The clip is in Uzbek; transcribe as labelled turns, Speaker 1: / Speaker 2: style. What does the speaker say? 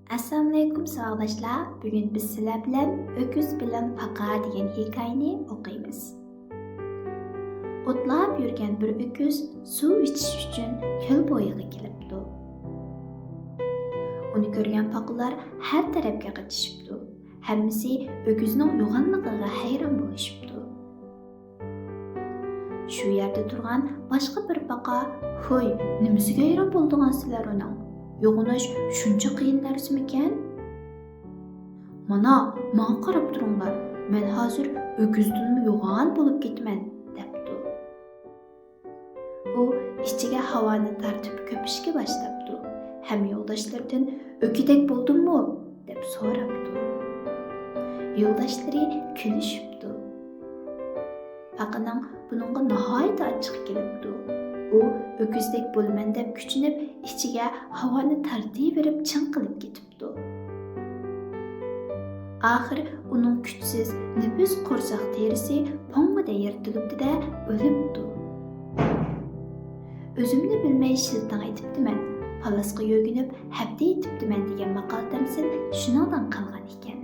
Speaker 1: Assalomu alaykum savoldoshlar. Bugun biz sizlar bilan Öküz bilan Faqa degan hikoyani o'qiymiz. O'tlab yurgan bir öküz suv ichish uchun ko'l bo'yiga kelibdi. Uni ko'rgan faqalar har tarafga qochishibdi. Hammasi öküzning yo'g'onligiga hayron bo'lishibdi. Shu yerda turgan boshqa bir faqa, "Hoy, nimasiga hayron bo'ldingizlar uning? Yo'g'onish shuncha qiyin narsamikan? Mana, menga qarab turinglar. Men hozir öküzdinmi yo'g'on bo'lib ketman," debdi. U ichiga havoni tartib ko'pishga boshlabdi. Ham yo'ldoshlaridan "O'kidek bo'ldimmi?" deb so'rabdi. Yo'ldoshlari kulishibdi. Faqaning buningga nihoyat achchiq kelibdi. U öküzdek bo'laman deb kuchinib, ichiga havoni tortib chinqilib ketibdi. Oxir uning kuchsiz, nefis qo'rsoq terisi ponggida yirtilibdi-da, o'libdi. O'zimni bilmay shilting aytibdiman, palasga yo'ginib, habda yetibdiman degan maqol tamsil shuningdan qolgan ekan.